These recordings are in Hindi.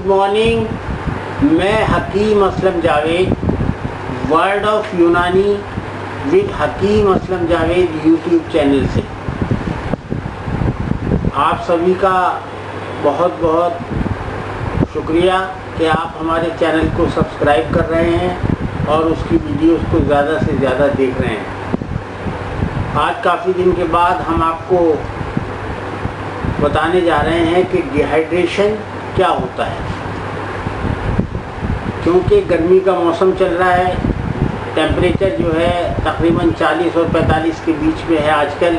Good morning. मैं Hakim Aslam Javed, word of Unani with Hakim Aslam Javed YouTube channel से आप सभी का बहुत बहुत शुक्रिया कि आप हमारे चैनल को सब्सक्राइब कर रहे हैं और उसकी वीडियोस को ज़्यादा से ज़्यादा देख रहे हैं। आज काफ़ी दिन के बाद हम आपको बताने जा रहे हैं कि डिहाइड्रेशन क्या होता है। क्योंकि गर्मी का मौसम चल रहा है, टेम्परेचर जो है तकरीबन 40 और 45 के बीच में है आजकल।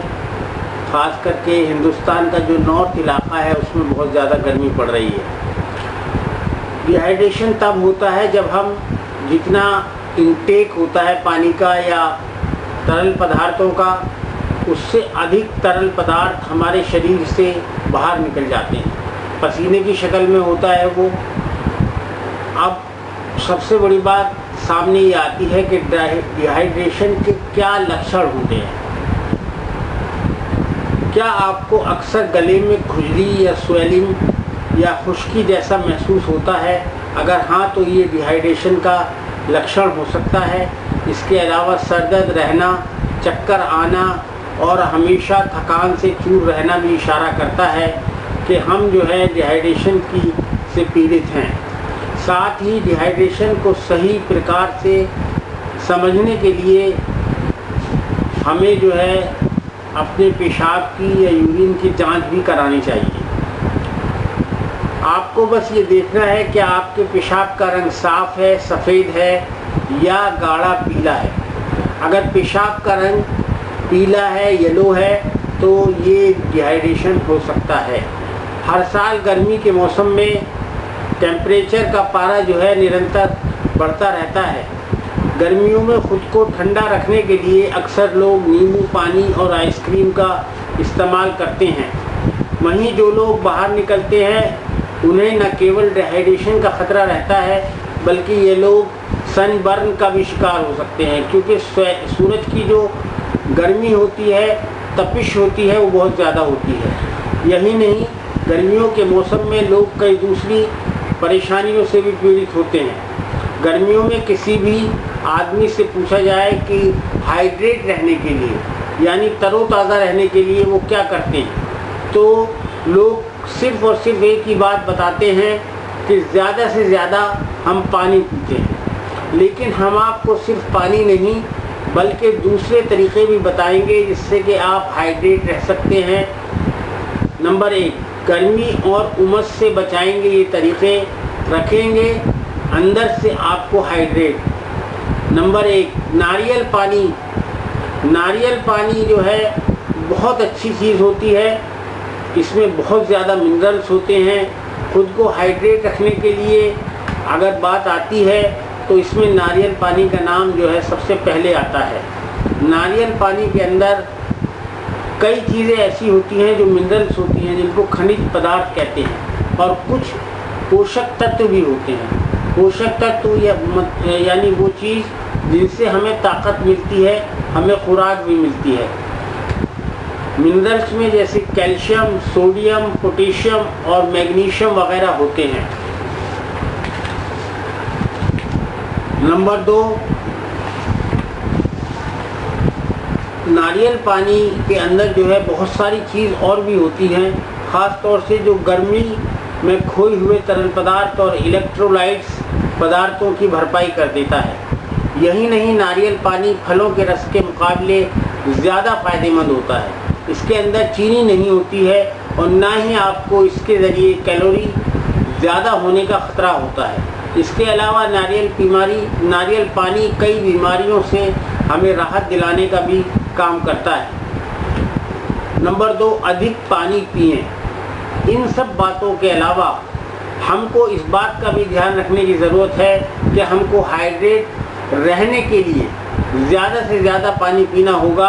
ख़ास करके हिंदुस्तान का जो नॉर्थ इलाका है उसमें बहुत ज़्यादा गर्मी पड़ रही है। डिहाइड्रेशन तब होता है जब हम जितना इंटेक होता है पानी का या तरल पदार्थों का, उससे अधिक तरल पदार्थ हमारे शरीर से बाहर निकल जाते हैं, पसीने की शक्ल में होता है वो। अब सबसे बड़ी बात सामने ये आती है कि डिहाइड्रेशन के क्या लक्षण होते हैं। क्या आपको अक्सर गले में खुजली या स्वेलिंग या खुश्की जैसा महसूस होता है? अगर हाँ तो ये डिहाइड्रेशन का लक्षण हो सकता है। इसके अलावा सर दर्द रहना, चक्कर आना और हमेशा थकान से चूर रहना भी इशारा करता है कि हम जो है डिहाइड्रेशन से पीड़ित हैं। साथ ही डिहाइड्रेशन को सही प्रकार से समझने के लिए हमें जो है अपने पेशाब की या यूरिन की जांच भी करानी चाहिए। आपको बस ये देखना है कि आपके पेशाब का रंग साफ़ है, सफ़ेद है या गाढ़ा पीला है। अगर पेशाब का रंग पीला है, येलो है, तो ये डिहाइड्रेशन हो सकता है। हर साल गर्मी के मौसम में टेम्परेचर का पारा जो है निरंतर बढ़ता रहता है। गर्मियों में ख़ुद को ठंडा रखने के लिए अक्सर लोग नींबू पानी और आइसक्रीम का इस्तेमाल करते हैं। वहीं जो लोग बाहर निकलते हैं उन्हें न केवल डिहाइड्रेशन का ख़तरा रहता है बल्कि ये लोग सनबर्न का भी शिकार हो सकते हैं, क्योंकि सूरज की जो गर्मी होती है, तपिश होती है, वो बहुत ज़्यादा होती है। यही नहीं, गर्मियों के मौसम में लोग कई दूसरी परेशानियों से भी पीड़ित होते हैं। गर्मियों में किसी भी आदमी से पूछा जाए कि हाइड्रेट रहने के लिए यानी तरोताज़ा रहने के लिए वो क्या करते हैं, तो लोग सिर्फ़ और सिर्फ एक ही बात बताते हैं कि ज़्यादा से ज़्यादा हम पानी पीते हैं। लेकिन हम आपको सिर्फ पानी नहीं बल्कि दूसरे तरीक़े भी बताएंगे जिससे कि आप हाइड्रेट रह सकते हैं। नंबर 1, गर्मी और उमस से बचाएंगे ये तरीक़े, रखेंगे अंदर से आपको हाइड्रेट। नंबर 1, नारियल पानी। नारियल पानी जो है बहुत अच्छी चीज़ होती है, इसमें बहुत ज़्यादा मिनरल्स होते हैं। खुद को हाइड्रेट रखने के लिए अगर बात आती है तो इसमें नारियल पानी का नाम जो है सबसे पहले आता है। नारियल पानी के अंदर कई चीज़ें ऐसी होती हैं जो मिनरल्स होती हैं, जिनको खनिज पदार्थ कहते हैं, और कुछ पोषक तत्व भी होते हैं। पोषक तत्व यानी वो चीज़ जिनसे हमें ताकत मिलती है, हमें खुराक भी मिलती है। मिनरल्स में जैसे कैल्शियम, सोडियम, पोटेशियम और मैग्नीशियम वगैरह होते हैं। नंबर 2, नारियल पानी के अंदर जो है बहुत सारी चीज़ और भी होती हैं, ख़ास तौर से जो गर्मी में खोए हुए तरल पदार्थ और इलेक्ट्रोलाइट्स पदार्थों की भरपाई कर देता है। यही नहीं, नारियल पानी फलों के रस के मुकाबले ज़्यादा फ़ायदेमंद होता है। इसके अंदर चीनी नहीं होती है और ना ही आपको इसके ज़रिए कैलोरी ज़्यादा होने का ख़तरा होता है। इसके अलावा नारियल पानी कई बीमारियों से हमें राहत दिलाने का भी काम करता है। नंबर 2, अधिक पानी पिएं। इन सब बातों के अलावा हमको इस बात का भी ध्यान रखने की ज़रूरत है कि हमको हाइड्रेट रहने के लिए ज़्यादा से ज़्यादा पानी पीना होगा।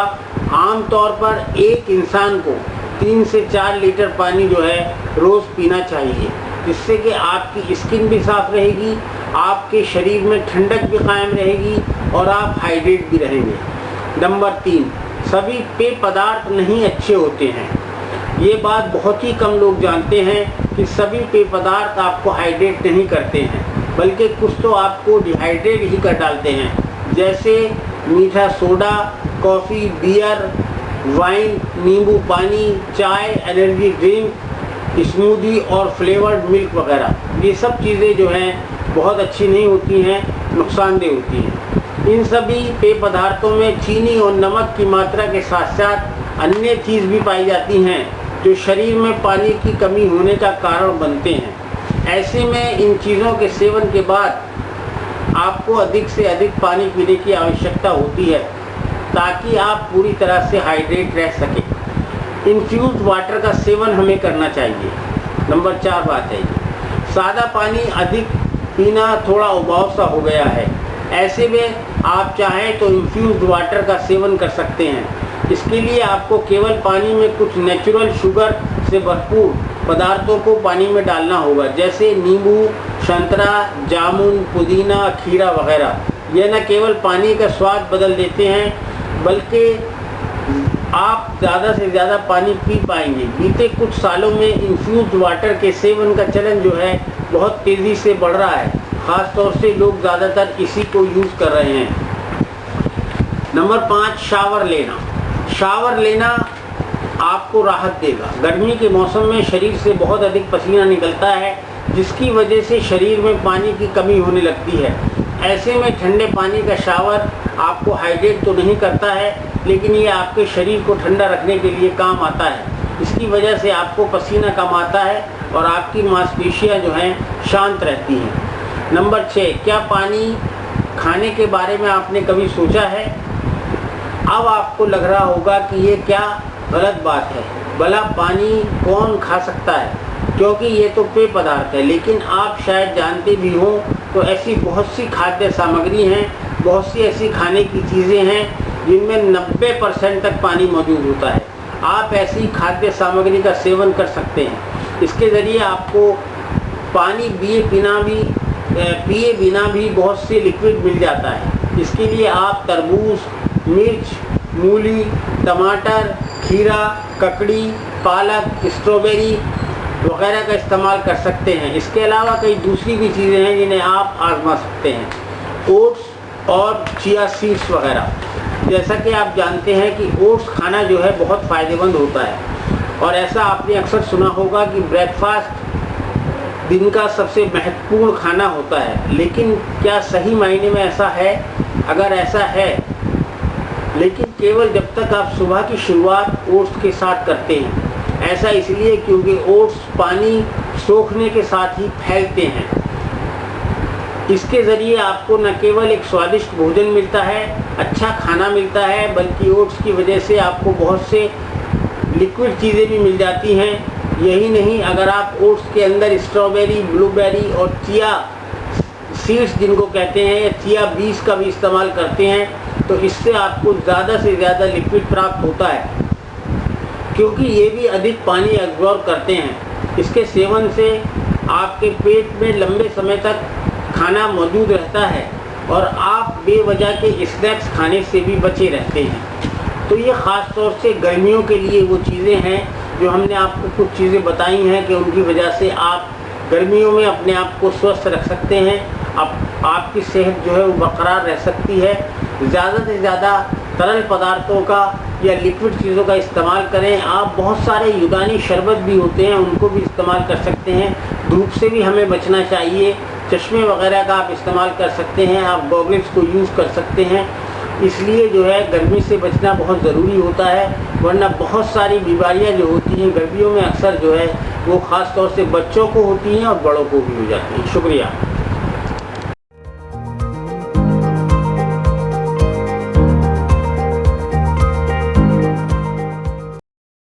आम तौर पर एक इंसान को 3 से 4 लीटर पानी जो है रोज़ पीना चाहिए, जिससे कि आपकी स्किन भी साफ़ रहेगी, आपके शरीर में ठंडक भी कायम रहेगी और आप हाइड्रेट भी रहेंगे। नंबर 3, सभी पेय पदार्थ नहीं अच्छे होते हैं। ये बात बहुत ही कम लोग जानते हैं कि सभी पेय पदार्थ आपको हाइड्रेट नहीं करते हैं, बल्कि कुछ तो आपको डिहाइड्रेट ही कर डालते हैं, जैसे मीठा सोडा, कॉफ़ी, बियर, वाइन, नींबू पानी, चाय, एनर्जी ड्रिंक, स्मूदी और फ्लेवर्ड मिल्क वगैरह। ये सब चीज़ें जो हैं बहुत अच्छी नहीं होती हैं, नुकसानदेह होती हैं। इन सभी पेय पदार्थों में चीनी और नमक की मात्रा के साथ साथ अन्य चीज़ भी पाई जाती हैं जो शरीर में पानी की कमी होने का कारण बनते हैं। ऐसे में इन चीज़ों के सेवन के बाद आपको अधिक से अधिक पानी पीने की आवश्यकता होती है ताकि आप पूरी तरह से हाइड्रेट रह सकें। इन्फ्यूज़्ड वाटर का सेवन हमें करना चाहिए। नंबर 4 बात है, सादा पानी अधिक पीना थोड़ा उबाऊ सा हो गया है। ऐसे में आप चाहें तो इन्फ्यूज़्ड वाटर का सेवन कर सकते हैं। इसके लिए आपको केवल पानी में कुछ नेचुरल शुगर से भरपूर पदार्थों को पानी में डालना होगा, जैसे नींबू, संतरा, जामुन, पुदीना, खीरा वगैरह। यह न केवल पानी का स्वाद बदल देते हैं बल्कि आप ज़्यादा से ज़्यादा पानी पी पाएंगे। बीते कुछ सालों में इन्फ्यूज़्ड वाटर के सेवन का चलन जो है बहुत तेज़ी से बढ़ रहा है। ख़ास तौर से लोग ज़्यादातर इसी को यूज़ कर रहे हैं। नंबर 5, शावर लेना। शावर लेना आपको राहत देगा। गर्मी के मौसम में शरीर से बहुत अधिक पसीना निकलता है, जिसकी वजह से शरीर में पानी की कमी होने लगती है। ऐसे में ठंडे पानी का शावर आपको हाइड्रेट तो नहीं करता है, लेकिन ये आपके शरीर को ठंडा रखने के लिए काम आता है। इसकी वजह से आपको पसीना कम आता है और आपकी मांसपेशियां जो हैं शांत रहती हैं। नंबर 6, क्या पानी खाने के बारे में आपने कभी सोचा है? अब आपको लग रहा होगा कि ये क्या गलत बात है, भला पानी कौन खा सकता है, क्योंकि ये तो पेय पदार्थ है। लेकिन आप शायद जानते भी हों तो ऐसी बहुत सी खाद्य सामग्री हैं, बहुत सी ऐसी खाने की चीज़ें हैं जिनमें 90% तक पानी मौजूद होता है। आप ऐसी खाद्य सामग्री का सेवन कर सकते हैं। इसके ज़रिए आपको पानी पिए बिना भी बहुत से लिक्विड मिल जाता है। इसके लिए आप तरबूज, मिर्च, मूली, टमाटर, खीरा, ककड़ी, पालक, स्ट्रॉबेरी वगैरह का इस्तेमाल कर सकते हैं। इसके अलावा कई दूसरी भी चीज़ें हैं जिन्हें आप आजमा सकते हैं। ओट्स और चिया सीड्स वगैरह। जैसा कि आप जानते हैं कि ओट्स खाना जो है बहुत फ़ायदेमंद होता है, और ऐसा आपने अक्सर सुना होगा कि ब्रेकफास्ट दिन का सबसे महत्वपूर्ण खाना होता है। लेकिन क्या सही मायने में ऐसा है? अगर ऐसा है, लेकिन केवल जब तक आप सुबह की शुरुआत ओट्स के साथ करते हैं। ऐसा इसलिए क्योंकि ओट्स पानी सोखने के साथ ही फैलते हैं। इसके ज़रिए आपको न केवल एक स्वादिष्ट भोजन मिलता है, अच्छा खाना मिलता है, बल्कि ओट्स की वजह से आपको बहुत से लिक्विड चीज़ें भी मिल जाती हैं। यही नहीं, अगर आप ओट्स के अंदर स्ट्रॉबेरी, ब्लूबेरी और चिया सीड्स जिनको कहते हैं, या चिया बीज का भी इस्तेमाल करते हैं, तो इससे आपको ज़्यादा से ज़्यादा लिक्विड प्राप्त होता है, क्योंकि ये भी अधिक पानी एब्जॉर्ब करते हैं। इसके सेवन से आपके पेट में लंबे समय तक खाना मौजूद रहता है और आप बेवजह के स्नैक्स खाने से भी बचे रहते हैं। तो ये ख़ास तौर से गर्मियों के लिए वो चीज़ें हैं जो हमने आपको कुछ चीज़ें बताई हैं कि उनकी वजह से आप गर्मियों में अपने आप को स्वस्थ रख सकते हैं। आपकी सेहत जो है वो बरकरार रह सकती है। ज़्यादा से ज़्यादा तरल पदार्थों का या लिक्विड चीज़ों का इस्तेमाल करें। आप बहुत सारे यूनानी शरबत भी होते हैं, उनको भी इस्तेमाल कर सकते हैं। धूप से भी हमें बचना चाहिए। चश्मे वगैरह का आप इस्तेमाल कर सकते हैं। आप गॉगल्स को यूज़ कर सकते हैं। इसलिए जो है गर्मी से बचना बहुत ज़रूरी होता है, वरना बहुत सारी बीमारियां जो होती हैं गर्मियों में अक्सर जो है वो ख़ास तौर से बच्चों को होती हैं और बड़ों को भी हो जाती हैं। शुक्रिया।